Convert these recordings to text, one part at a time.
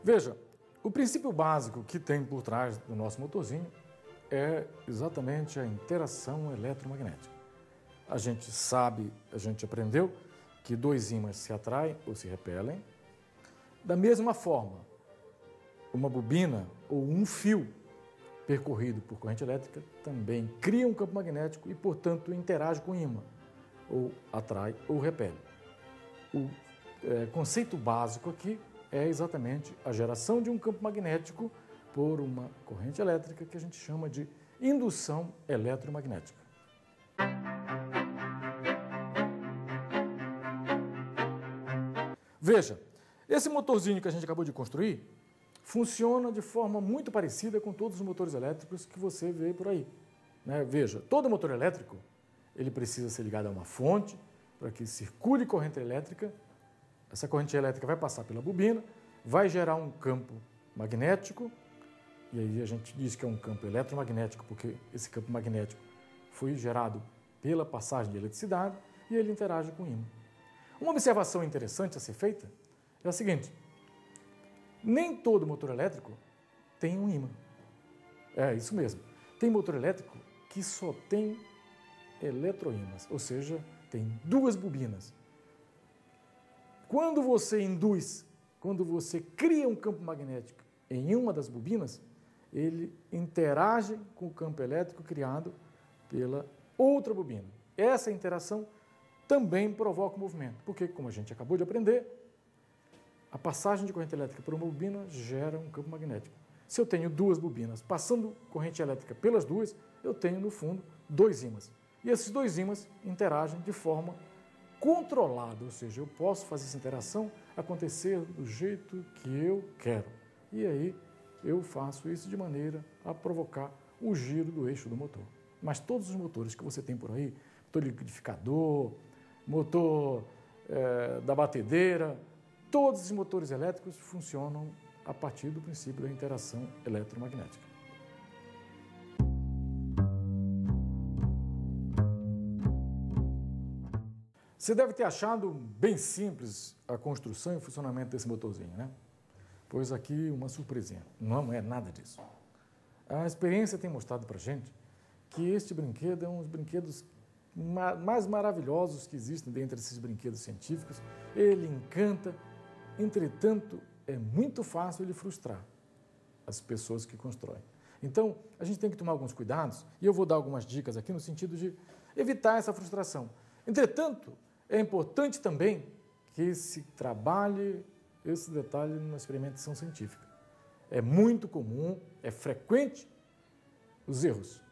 Veja, o princípio básico que tem por trás do nosso motorzinho é exatamente a interação eletromagnética. A gente sabe, a gente aprendeu que dois ímãs se atraem ou se repelem. Da mesma forma, uma bobina ou um fio percorrido por corrente elétrica também cria um campo magnético e, portanto, interage com o ímã, ou atrai ou repele. O conceito básico aqui é exatamente a geração de um campo magnético por uma corrente elétrica que a gente chama de indução eletromagnética. Veja, esse motorzinho que a gente acabou de construir funciona de forma muito parecida com todos os motores elétricos que você vê por aí, né? Veja, todo motor elétrico ele precisa ser ligado a uma fonte para que circule corrente elétrica. Essa corrente elétrica vai passar pela bobina, vai gerar um campo magnético, e aí a gente diz que é um campo eletromagnético porque esse campo magnético foi gerado pela passagem de eletricidade e ele interage com o ímã. Uma observação interessante a ser feita é a seguinte: nem todo motor elétrico tem um ímã. É isso mesmo. Tem motor elétrico que só tem eletroímãs, ou seja, tem duas bobinas. Quando você cria um campo magnético em uma das bobinas, ele interage com o campo elétrico criado pela outra bobina. Essa interação também provoca o movimento, porque, como a gente acabou de aprender, a passagem de corrente elétrica por uma bobina gera um campo magnético. Se eu tenho duas bobinas passando corrente elétrica pelas duas, eu tenho, no fundo, dois ímãs. E esses dois ímãs interagem de forma controlada, ou seja, eu posso fazer essa interação acontecer do jeito que eu quero. E aí eu faço isso de maneira a provocar o giro do eixo do motor. Mas todos os motores que você tem por aí, motor liquidificador, motor da batedeira, todos os motores elétricos funcionam a partir do princípio da interação eletromagnética. Você deve ter achado bem simples a construção e o funcionamento desse motorzinho, né? Pois aqui uma surpresinha, não é nada disso. A experiência tem mostrado para a gente que este brinquedo é um dos brinquedos mais maravilhosos que existem dentre esses brinquedos científicos. Ele encanta, entretanto, é muito fácil ele frustrar as pessoas que constroem. Então, a gente tem que tomar alguns cuidados, e eu vou dar algumas dicas aqui no sentido de evitar essa frustração. Entretanto, é importante também que se trabalhe esse detalhe na experimentação científica. É muito comum, é frequente os erros.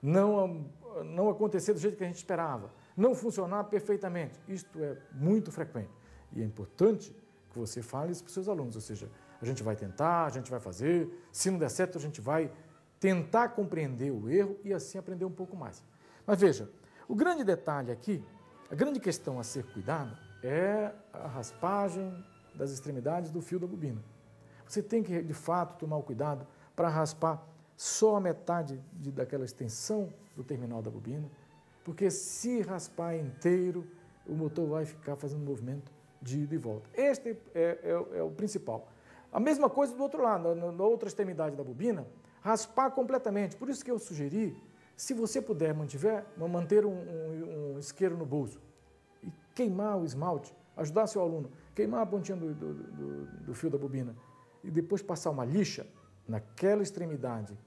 Não acontecer do jeito que a gente esperava, não funcionar perfeitamente. Isto é muito frequente. E é importante que você fale isso para os seus alunos, ou seja, a gente vai tentar, a gente vai fazer, se não der certo a gente vai tentar compreender o erro e assim aprender um pouco mais. Mas veja, o grande detalhe aqui, a grande questão a ser cuidada é a raspagem das extremidades do fio da bobina. Você tem que, de fato, tomar o cuidado para raspar só a metade daquela extensão do terminal da bobina, porque se raspar inteiro, o motor vai ficar fazendo movimento de ida e volta. Este é o principal. A mesma coisa do outro lado, na outra extremidade da bobina, raspar completamente. Por isso que eu sugeri, se você puder manter um isqueiro no bolso e queimar o esmalte, ajudar seu aluno, queimar a pontinha do fio da bobina e depois passar uma lixa naquela extremidade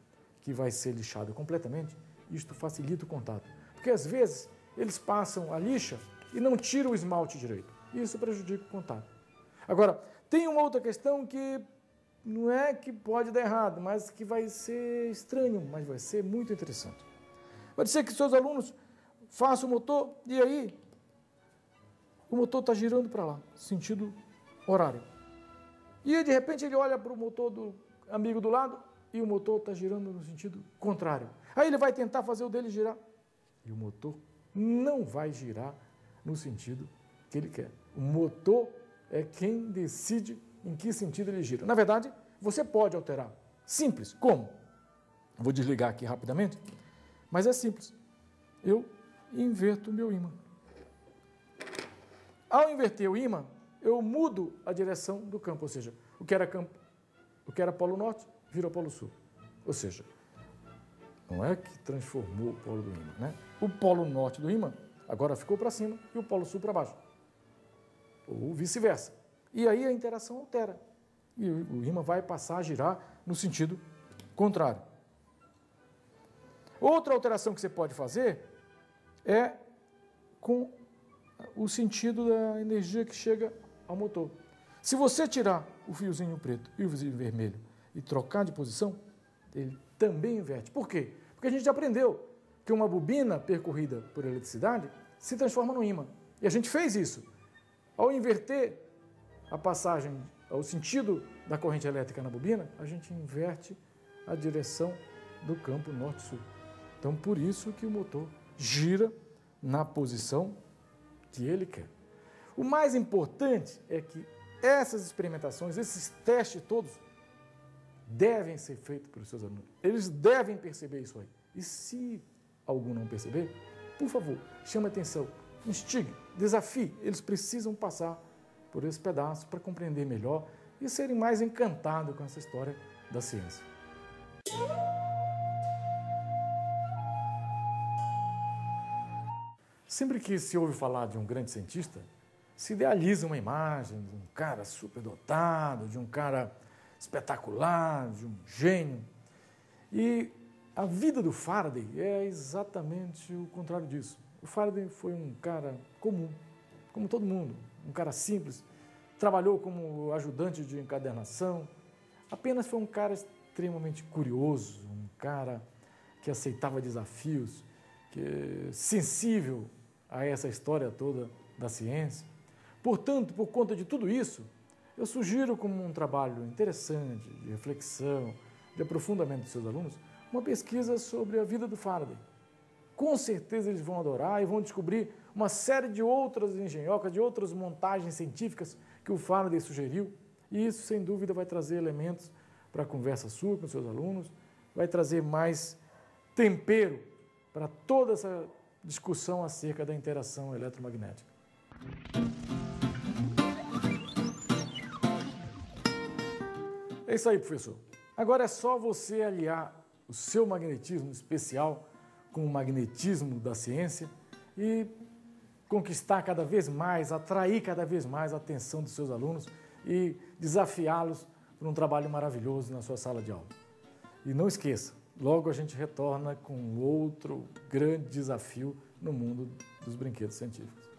que vai ser lixada completamente, isto facilita o contato. Porque às vezes eles passam a lixa e não tiram o esmalte direito. Isso prejudica o contato. Agora, tem uma outra questão que não é que pode dar errado, mas que vai ser estranho, mas vai ser muito interessante. Pode ser que seus alunos façam o motor e aí o motor está girando para lá, sentido horário. E de repente ele olha para o motor do amigo do lado e o motor está girando no sentido contrário. Aí ele vai tentar fazer o dele girar e o motor não vai girar no sentido que ele quer. O motor é quem decide em que sentido ele gira. Na verdade, você pode alterar. Simples. Como? Vou desligar aqui rapidamente, mas é simples. Eu inverto o meu ímã. Ao inverter o ímã, eu mudo a direção do campo, ou seja, o que era Polo Norte virou Polo Sul. Ou seja, não é que transformou o polo do ímã, né? O Polo Norte do ímã agora ficou para cima e o Polo Sul para baixo. Ou vice-versa. E aí a interação altera. E o ímã vai passar a girar no sentido contrário. Outra alteração que você pode fazer é com o sentido da energia que chega ao motor. Se você tirar o fiozinho preto e o fiozinho vermelho e trocar de posição, ele também inverte. Por quê? Porque a gente já aprendeu que uma bobina percorrida por eletricidade se transforma no ímã. E a gente fez isso. Ao inverter a passagem, o sentido da corrente elétrica na bobina, a gente inverte a direção do campo norte-sul. Então, por isso que o motor gira na posição que ele quer. O mais importante é que essas experimentações, esses testes todos, devem ser feitos pelos seus alunos. Eles devem perceber isso aí. E se algum não perceber, por favor, chame a atenção, instigue, desafie. Eles precisam passar por esse pedaço para compreender melhor e serem mais encantados com essa história da ciência. Sempre que se ouve falar de um grande cientista, se idealiza uma imagem de um cara superdotado, de um cara espetacular, de um gênio. E a vida do Faraday é exatamente o contrário disso. O Faraday foi um cara comum, como todo mundo, um cara simples, trabalhou como ajudante de encadernação, apenas foi um cara extremamente curioso, um cara que aceitava desafios, sensível a essa história toda da ciência. Portanto, por conta de tudo isso, eu sugiro como um trabalho interessante, de reflexão, de aprofundamento dos seus alunos, uma pesquisa sobre a vida do Faraday. Com certeza eles vão adorar e vão descobrir uma série de outras engenhocas, de outras montagens científicas que o Faraday sugeriu, e isso, sem dúvida, vai trazer elementos para a conversa sua com seus alunos, vai trazer mais tempero para toda essa discussão acerca da interação eletromagnética. É isso aí, professor. Agora é só você aliar o seu magnetismo especial com o magnetismo da ciência e conquistar cada vez mais, atrair cada vez mais a atenção dos seus alunos e desafiá-los para um trabalho maravilhoso na sua sala de aula. E não esqueça, logo a gente retorna com outro grande desafio no mundo dos brinquedos científicos.